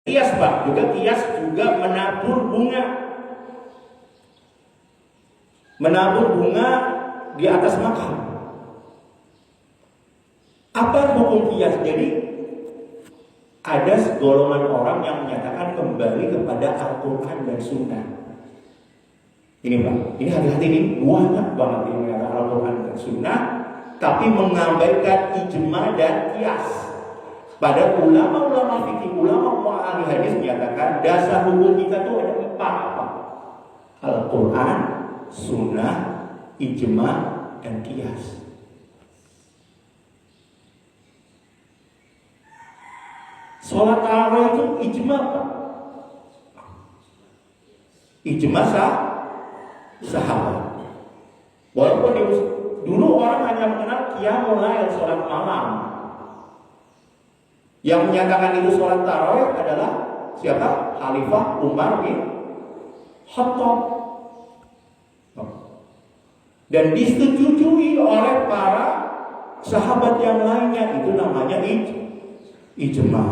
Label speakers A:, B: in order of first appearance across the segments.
A: Kias Pak, kias juga menabur bunga. Menabur bunga di atas makam. Apa hukum kias? Jadi ada golongan orang yang menyatakan kembali kepada Al-Quran dan Sunnah. Ini Pak, ini hati-hati nih, banyak banget yang menyatakan Al-Quran dan Sunnah, tapi mengabaikan ijma dan kias. Pada ulama-ulama fikih, ulama ahli hadis menyatakan dasar hukum kita itu ada 4 Pak. Al-Quran, Sunnah, ijma, dan kias. Sholat tarawih itu ijma Pak. Ijma sahabat. Walaupun dulu orang hanya mengenal qiyamul lail, sholat malam. Yang menyatakan itu sholat tarawih adalah siapa? Khalifah Umar bin Khattab. Dan disetujui oleh para sahabat yang lainnya, itu namanya ijma.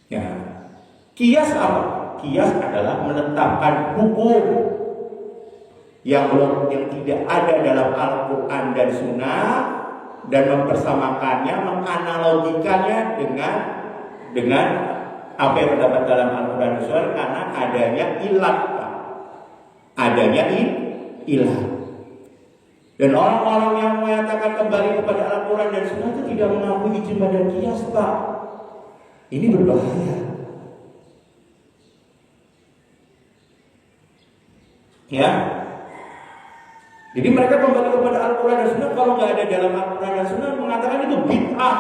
A: Ya. Kias apa? Kias adalah menetapkan hukum yang tidak ada dalam Al-Quran dan Sunnah dan mempersamakannya, menganalogikannya dengan apa yang terdapat dalam Al-Quran dan Sunnah karena adanya ilat, Pak. Adanya ilat. Dan orang-orang yang menyatakan kembali kepada Al-Quran dan Sunnah itu tidak mengakui ijma dan kias, Pak. Ini berbahaya. Ya. Jadi mereka kembali kepada Al-Quran dan Sunnah. Kalau nggak ada dalam Al-Quran dan Sunnah, mengatakan itu bid'ah.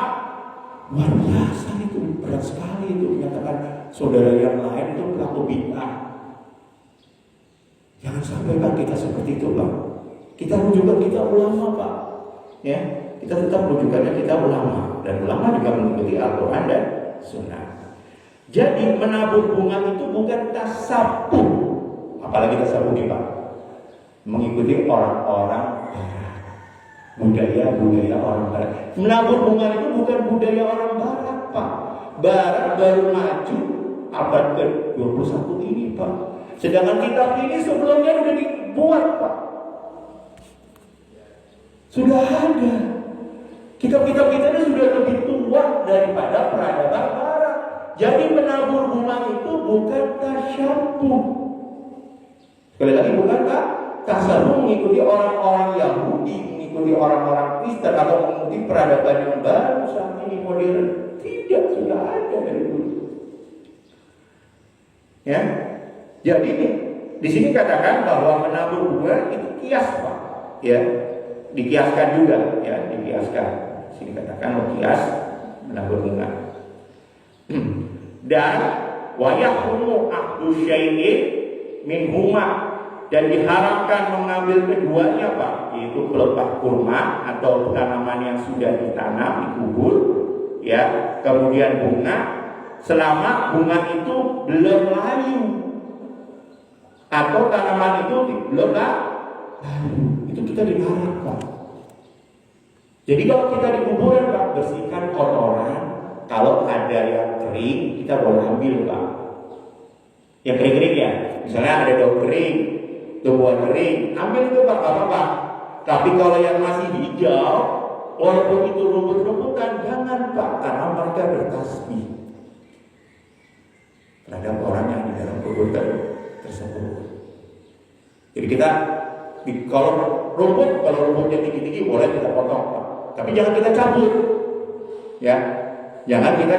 A: Luar biasa, itu berat sekali itu menyatakan saudara yang lain itu pelaku bid'ah. Jangan sampai Pak kita seperti itu Pak. Kita rujukan kita ulama Pak. Ya, kita tetap rujukannya kita ulama, dan ulama juga mengikuti Al-Quran dan Sunnah. Jadi menabur bunga itu bukan tasabuh, apalagi tasabuh nih Pak, mengikuti orang-orang budaya orang barat. Menabur bunga itu bukan budaya orang barat Pak. Barat baru maju abad ke-21 ini Pak. Sedangkan kitab ini sebelumnya sudah dibuat Pak. Sudah ada. Kitab-kitab kita ini sudah lebih tua daripada peradaban barat. Jadi menabur bunga itu bukan tasyabuh. Sekali lagi bukan tasyabuh mengikuti orang-orang Yahudi, mengikuti orang-orang Kristen, atau mengikuti peradaban yang baru saat ini modern. Tidak, sudah ada dari dulu. Ya. Jadi di sini katakan bahwa menabur bunga itu kias Pak. Ya. Dikiaskan juga, ya, dikiaskan. Di sini katakan kias menabur bunga. Dan wa yahrumu akhdhu syai'in min huma, dan diharamkan mengambil keduanya Pak, yaitu pelepah kurma atau tanaman yang sudah ditanam, dikubur, ya, kemudian bunga, selama bunga itu belum layu atau tanaman itu belum layu, itu kita dilarang Pak. Jadi kalau kita di kuburan Pak, bersihkan kotoran. Kalau ada yang kering, kita boleh ambil Pak. Yang kering-kering ya, misalnya ada daun kering, tumbuhan kering, ambil itu Pak, apa-apa. Tapi kalau yang masih hijau, walaupun itu rumput-rumputan, jangan Pak, karena mereka bertasbih terhadap orang yang di dalam kubur tersebut. Jadi kita kalau rumputnya tinggi-tinggi boleh kita potong Pak, tapi jangan kita cabut, ya, jangan kita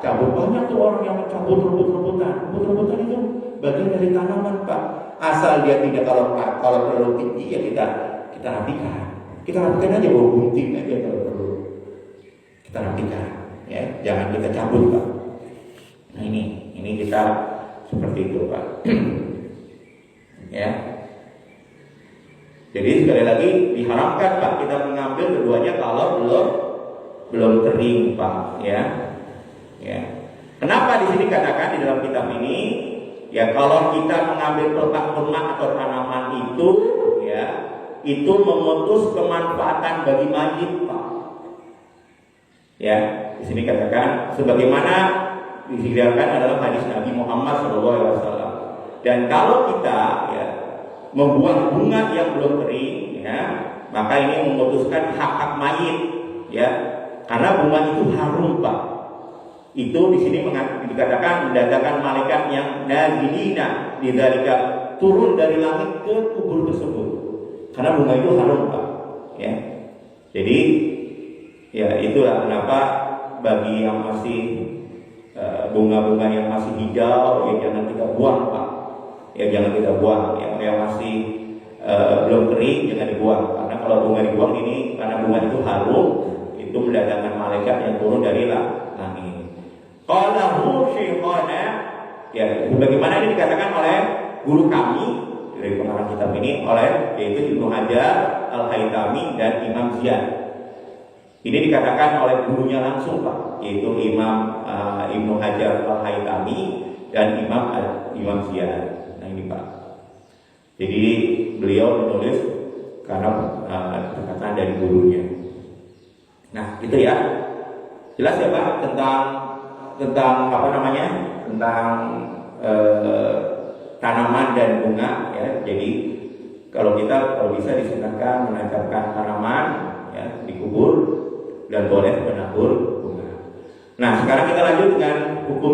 A: cabut. Banyak tuh orang yang mencabut rumput-rumputan. Rumput-rumputan itu bagian dari tanaman Pak. Asal dia tidak, kalau terlalu tinggi ya kita rapikan. Kita rapikan aja, bawa gunting aja kalau perlu. Kita rapikan, ya, jangan kita cabut Pak. Nah ini kita seperti itu Pak. Ya. Jadi sekali lagi diharapkan Pak kita mengambil keduanya kalau belum kering Pak, ya. Ya. Kenapa di sini katakan di dalam kitab ini, ya, kalau kita mengambil pelepah kurma atau tanaman itu, ya, itu memutus kemanfaatan bagi mayit Pak. Ya, di sini katakan sebagaimana disediakan adalah hadis Nabi Muhammad SAW. Dan kalau kita ya membuang bunga yang belum kering, ya, maka ini memutuskan hak-hak mayit, ya, karena bunga itu harum, Pak. Itu di sini dikatakan mendatangkan malaikat yang nazilina lidzalika, turun dari langit ke kubur tersebut, karena bunga itu harum, Pak. Ya, jadi ya itulah kenapa bagi yang masih bunga-bunga yang masih hijau, ya jangan kita buang, Pak. Ya jangan kita buang. Yang masih belum kering jangan dibuang. Karena kalau bunga dibuang ini, karena bunga itu harum, itu mendatangkan malaikat yang turun dari langit. Qalahu syekhana, ya bagaimana ini dikatakan oleh guru kami dari pengarang kitab ini, yaitu Ibnu Hajar Al-Haytami dan Imam Ziyad. Ini dikatakan oleh gurunya langsung, Pak, yaitu Imam Ibnu Hajar Al-Haytami dan Imam Ziyad. Nah ini, Pak. Jadi beliau menulis karena perkataan dari gurunya. Nah itu ya, jelas ya, Pak, tentang apa namanya, tentang tanaman dan bunga, ya. Jadi kalau bisa disunahkan menanamkan tanaman, ya, di kubur dan boleh menabur bunga. Nah sekarang kita lanjut dengan hukum